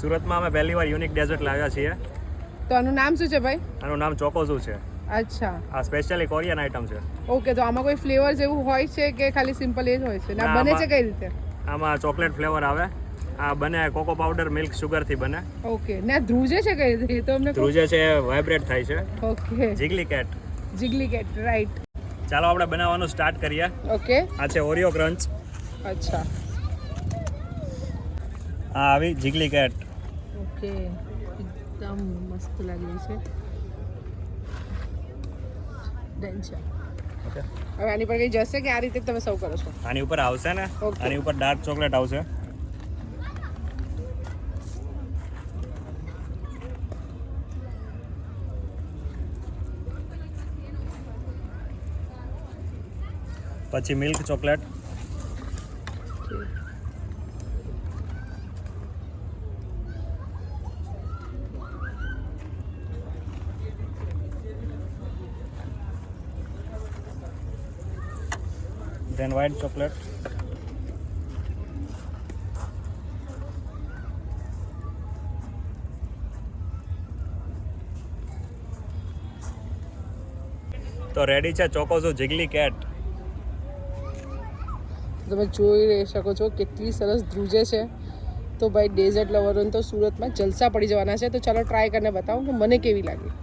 સુરતમાં અમે પહેલી વાર યુનિક ડેઝર્ટ લાવ્યા છીએ. તો આનું નામ શું છે ભાઈ? આનું નામ ચોકોઝુ છે. અચ્છા, આ સ્પેશિયલી કોરિયન આઇટમ છે. ઓકે. તો આમાં કોઈ ફ્લેવર્સ એવું હોય છે કે ખાલી સિમ્પલ એ જ હોય છે? ના, બને છે કઈ રીતે? આમાં ચોકલેટ ફ્લેવર આવે. આ બને કોકો પાવડર મિલ્ક શુગર થી બને. ઓકે. ને ધ્રુજે છે કઈ રીતે? તો અમને ધ્રુજે છે, વાઇબ્રેટ થાય છે. Okay. Jiggly cat. Jiggly cat, right. ચાલો આપણે બનાવવાનું સ્ટાર્ટ કરીએ. ઓકે. આ છે ઓરિયો ક્રંચ. અચ્છા. આ આવી જીગલી કેટ. ઓકે, એકદમ મસ્ત લાગે છે. ડન છે. ઓકે. હવે આની પર કઈ જશે કે આ રીતે તમે સર્વ કરો છો? આની ઉપર આવશે ને, Okay. આની ઉપર ડાર્ક ચોકલેટ આવશે. પછી milk chocolate. then white chocolate. તો રેડી છે ચોકોઝુ જીગલી કેટ. તમે જોઈ શકો છો કેટલી સરસ ધ્રુજે છે. તો ભાઈ ડેઝર્ટ લવરોને તો સુરતમાં જલસા પડી જવાના છે. તો ચાલો ટ્રાય કરીને બતાવો કે મને કેવી લાગી.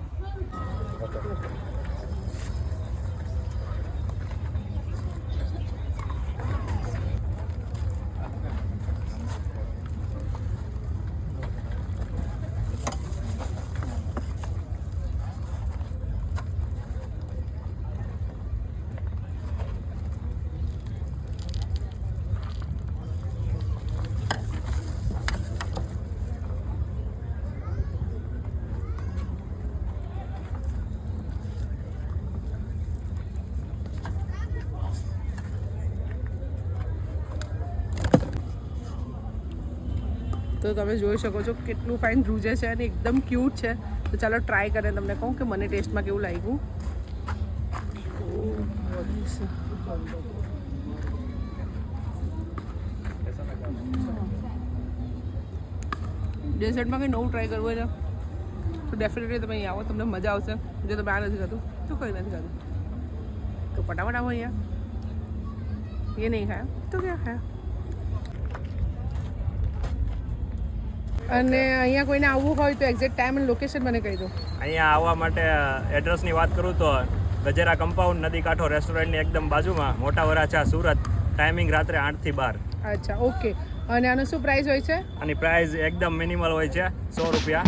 તો તમે જોઈ શકો છો કેટલું ફાઇન ધ્રુજે છે અને એકદમ ક્યુટ છે. તો ચાલો ટ્રાય કરીને તમને કહું કે મને ટેસ્ટમાં કેવું લાગ્યું. ડેઝર્ટમાં કંઈ નવું ટ્રાય કરવું હોય તો ડેફિનેટલી તમે અહીંયા આવો, તમને મજા આવશે. જો તમે આ નથી ખાતું તો કંઈ નથી ખાતું તો ફટાફટ આવો અહીંયા. એ નહીં ખાયા તો ક્યાં ખાયા. અને અહીંયા કોઈને આવવું હોય તો એક્ઝેક્ટ ટાઈમ અને લોકેશન મને કહી દો. અહીંયા આવવા માટે એડ્રેસની વાત કરું તો ગજેરા કમ્પાઉન્ડ નદી કાંઠો રેસ્ટોરન્ટની એકદમ બાજુમાં, મોટા વરાછા, સુરત. ટાઈમિંગ રાત્રે 8 થી 12. અચ્છા, ઓકે. અને આનો શું પ્રાઇસ હોય છે? આની પ્રાઇસ એકદમ મિનિમલ હોય છે, 100 રૂપિયા.